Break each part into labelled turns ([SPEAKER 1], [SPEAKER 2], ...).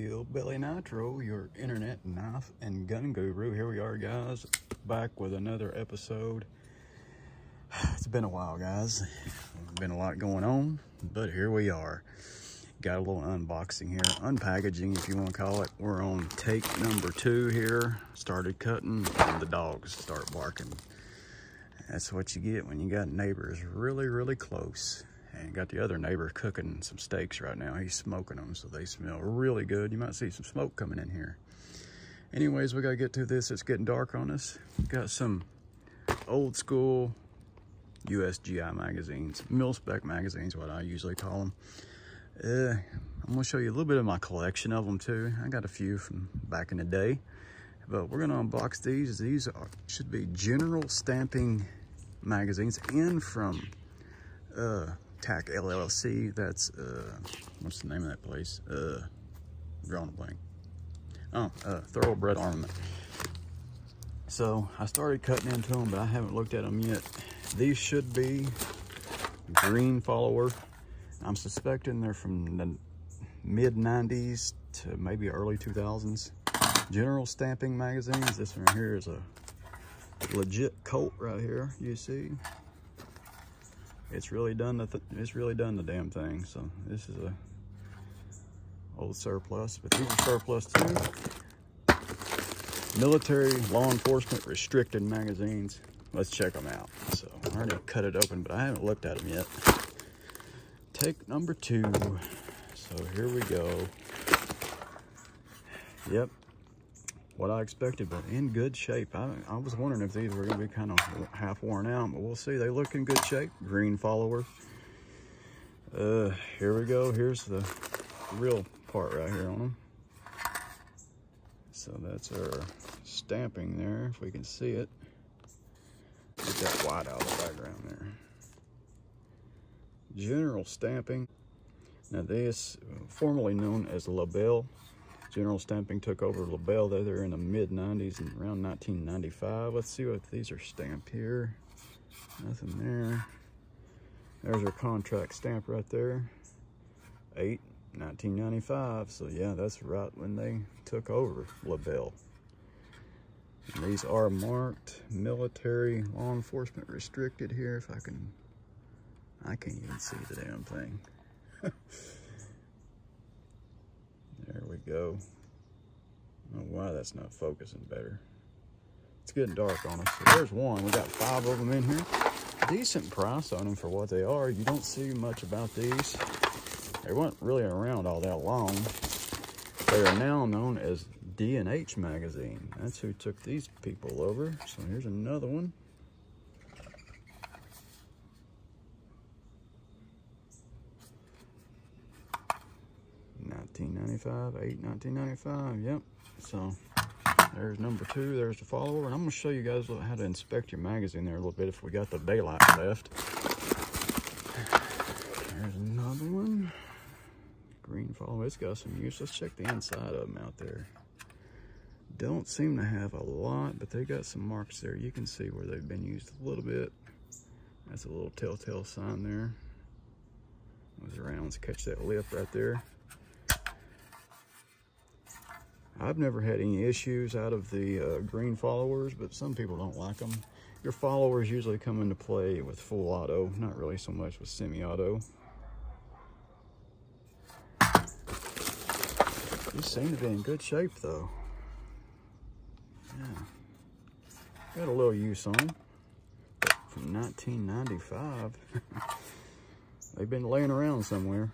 [SPEAKER 1] Hillbilly Nitro, your internet knife and gun guru. Here we are, guys, back with another episode. It's been a while, guys. There's been a lot going on, but here we are. Got a little unboxing here, unpackaging if you want to call it. We're on take number 2 here. Started cutting and the dogs start barking. That's what you get when you got neighbors really close. And got the other neighbor cooking some steaks right now. He's smoking them, so they smell really good. You might see some smoke coming in here. Anyways, we gotta get to this. It's getting dark on us. Got some old school USGI magazines, Mil-Spec magazines, what I usually call them. I'm gonna show you a little bit of my collection of them too. I got a few from back in the day, but we're gonna unbox these. These should be general stamping magazines in from TAC LLC. That's what's the name of that place? Drawing a blank. Oh, Thoroughbred Armament. So I started cutting into them, but I haven't looked at them yet. These should be green follower. I'm suspecting they're from the mid 90s to maybe early 2000s. General stamping magazines. This one here is a legit Colt right here. You see. It's really done the damn thing. So this is a old surplus, but these are surplus too. Military law enforcement restricted magazines. Let's check them out. So I already cut it open, but I haven't looked at them yet. Take number 2. So here we go. Yep, what I expected, but in good shape. I was wondering if these were gonna be kind of half worn out, but we'll see. They look in good shape. Green follower. Here we go. Here's the real part right here on them. So that's our stamping there, if we can see it. Get that white out of the background there. General stamping. Now this, formerly known as LaBelle. General stamping took over LaBelle. They're in the mid 90s and around 1995. Let's see what these are stamped here. Nothing there. There's our contract stamp right there. 8/1995. So yeah, that's right when they took over LaBelle. And these are marked military law enforcement restricted here. If I can't even see the damn thing. There we go. I don't know why that's not focusing better. It's getting dark on us. So there's one. We got 5 of them in here. Decent price on them for what they are. You don't see much about these. They weren't really around all that long. They are now known as D&H magazine. That's who took these people over. So here's another one. $19.95, 8/1995. Yep. So there's number 2. There's the follower, and I'm gonna show you guys how to inspect your magazine there a little bit if we got the daylight left. There's another one. Green follower. It's got some use. Let's check the inside of them out there. Don't seem to have a lot, but they got some marks there. You can see where they've been used a little bit. That's a little telltale sign there. Those rounds catch that lip right there. I've never had any issues out of the green followers, but some people don't like them. Your followers usually come into play with full auto, not really so much with semi-auto. These seem to be in good shape though. Yeah. Got a little use on them. But from 1995, they've been laying around somewhere.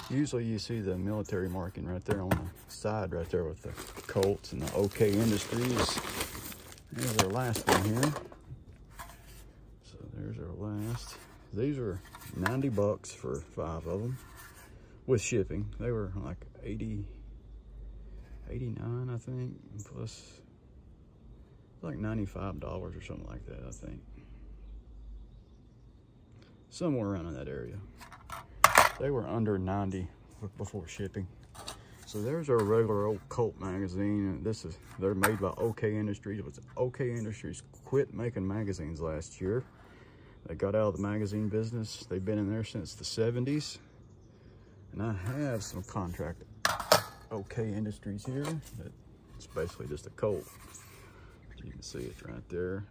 [SPEAKER 1] Usually you see the military marking right there on the side right there with the Colts and the OK Industries. There's our last one here. So there's our last. These are 90 bucks for 5 of them with shipping. They were like 89, I think, plus like $95 or something like that, I think. Somewhere around in that area. They were under 90 before shipping. So there's our regular old Colt magazine. They're made by OK Industries. OK Industries quit making magazines last year. They got out of the magazine business. They've been in there since the 70s. And I have some contract OK Industries here. It's basically just a Colt. You can see it right there.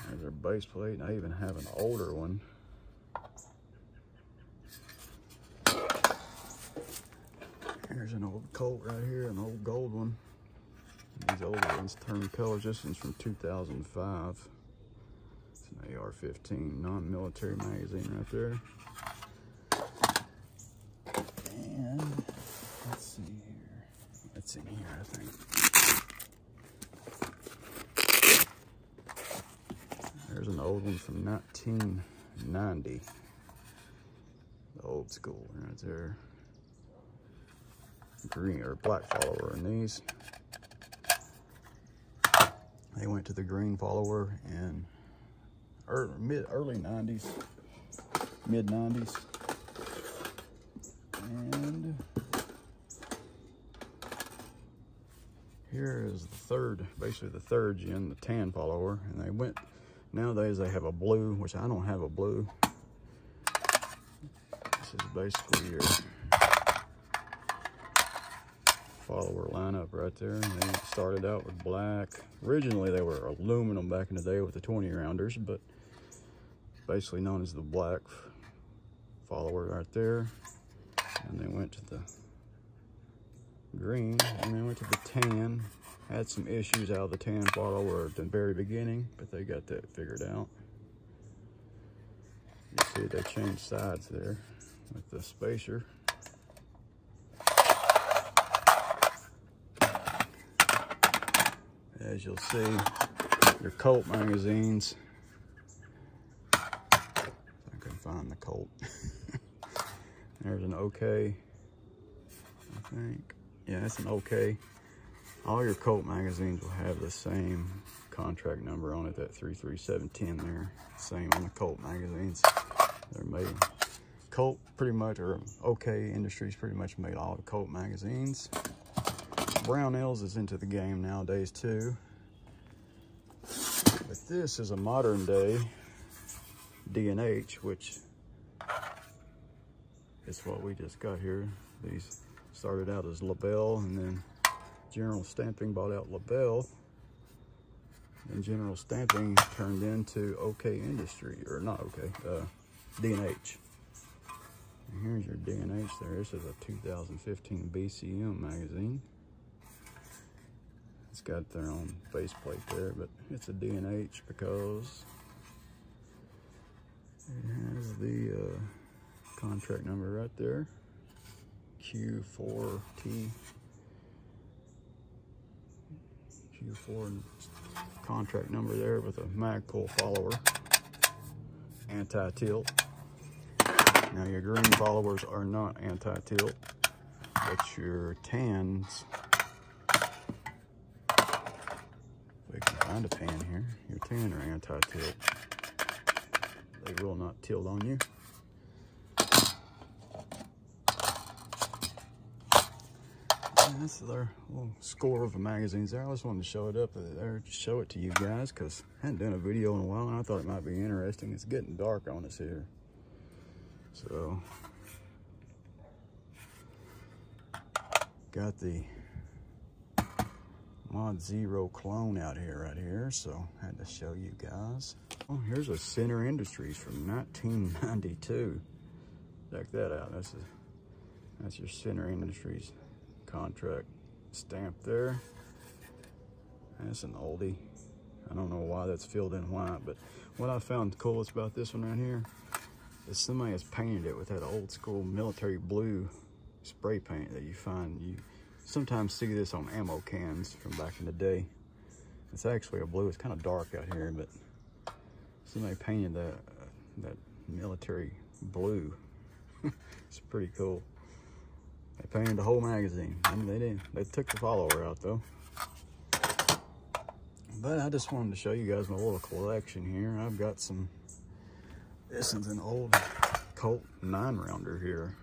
[SPEAKER 1] There's our base plate. And I even have an older one. Here's an old Colt right here, an old gold one. These older ones turned colors. This one's from 2005. It's an AR-15 non-military magazine right there. And let's see here. It's in here, I think. There's an old one from 1990. The old school right there. Green or black follower in these. They went to the green follower in early 90s, mid 90s. And here is the third, basically the third gen, the tan follower. And they went, nowadays they have a blue, which I don't have a blue. This is basically your follower lineup right there. And they started out with black. Originally they were aluminum back in the day with the 20 rounders, but basically known as the black follower right there. And they went to the green, and then went to the tan. Had some issues out of the tan follower at the very beginning, but they got that figured out. You see they changed sides there with the spacer. As you'll see, your Colt magazines. If I can find the Colt. There's an OK, I think. Yeah, it's an OK. All your Colt magazines will have the same contract number on it, that 33710 there. Same on the Colt magazines. They're made. Colt pretty much, or OK Industries pretty much made all the Colt magazines. Brownells is into the game nowadays too. But this is a modern day D&H, which is what we just got here. These started out as LaBelle, and then General Stamping bought out LaBelle. And General Stamping turned into OK Industry, or not OK, D&H. And here's your D&H there. This is a 2015 BCM magazine. It's got their own base plate there, but it's a D&H because it has the contract number right there, Q4T. Q4 contract number there with a Magpul follower, anti-tilt. Now your green followers are not anti-tilt, but your tans, if we can find a tan here, your tan are anti-tilt. They will not tilt on you. And that's their little score of the magazines there. I just wanted to show it up there, to show it to you guys, because I hadn't done a video in a while and I thought it might be interesting. It's getting dark on us here. So, got the Mod Zero clone out here, right here, so I had to show you guys. Oh, here's a Center Industries from 1992. Check that out. That's your Center Industries contract stamp there. That's an oldie. I don't know why that's filled in white, but what I found coolest about this one right here is somebody has painted it with that old school military blue spray paint that you find. You sometimes see this on ammo cans from back in the day. It's actually a blue. It's kind of dark out here, but somebody painted that military blue. It's pretty cool. They painted the whole magazine. I mean, they didn't. They took the follower out though. But I just wanted to show you guys my little collection here. I've got some. This is an old Colt 9-rounder here.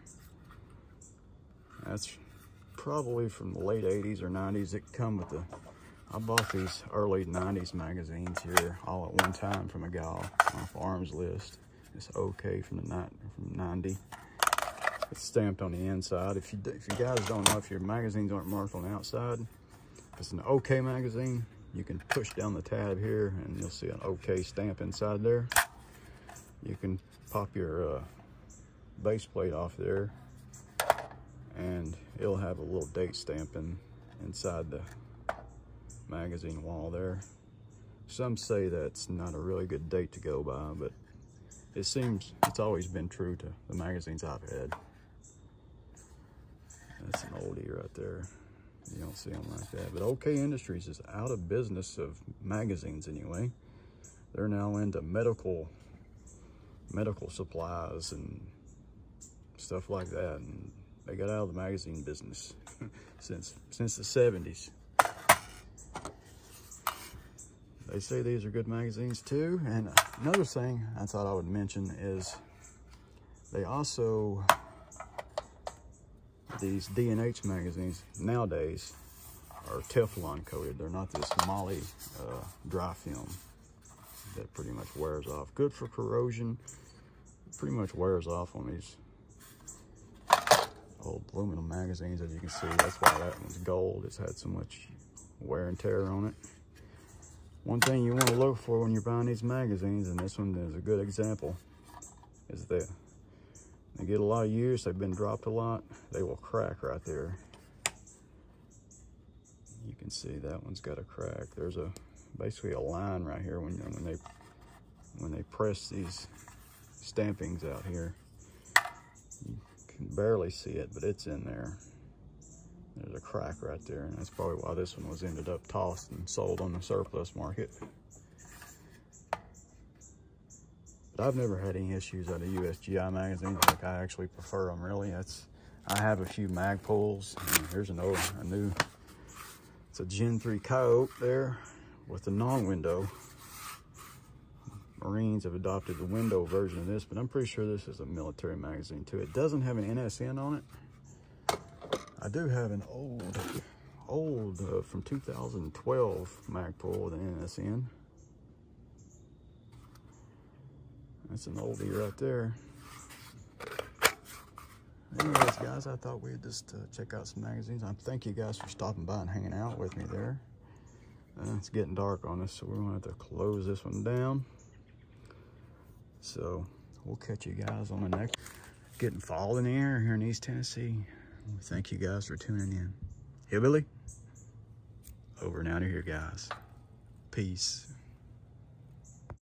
[SPEAKER 1] That's probably from the late 80s or 90s. It come with the I bought these early 90s magazines here all at one time from a guy off Arms List. It's OK from 90. It's stamped on the inside. If you guys don't know, if your magazines aren't marked on the outside, if it's an OK magazine, you can push down the tab here and you'll see an OK stamp inside there. You can pop your base plate off there and it'll have a little date stamp inside the magazine wall there. Some say that's not a really good date to go by, but it seems it's always been true to the magazines I've had. That's an oldie right there. You don't see them like that. But OK Industries is out of business of magazines anyway. They're now into medical supplies and stuff like that. And they got out of the magazine business since the 70s. They say these are good magazines too. And another thing I thought I would mention is they also, these D&H magazines nowadays are Teflon coated. They're not this moly dry film that pretty much wears off. Good for corrosion. Pretty much wears off on these old aluminum magazines, as you can see. That's why that one's gold. It's had so much wear and tear on it. One thing you want to look for when you're buying these magazines, and this one is a good example, is that they get a lot of use, they've been dropped a lot, they will crack right there. You can see that one's got a crack. There's basically a line right here when they press these stampings out here. You can barely see it, but it's in there. There's a crack right there, and that's probably why this one was ended up tossed and sold on the surplus market. But I've never had any issues out of USGI magazines. Like, I actually prefer them, really. I have a few Magpuls, and here's a new, it's a Gen 3 Coyote there with the non-window. Marines have adopted the window version of this, but I'm pretty sure this is a military magazine too. It doesn't have an NSN on it. I do have an old from 2012 Magpul with an NSN. That's an oldie right there. Anyways, guys, I thought we'd just check out some magazines. I thank you guys for stopping by and hanging out with me there. It's getting dark on us, so we're gonna have to close this one down. So we'll catch you guys on the next. Getting fall in the air here in East Tennessee. Thank you guys for tuning in. Hillbilly, over and out of here, guys. Peace.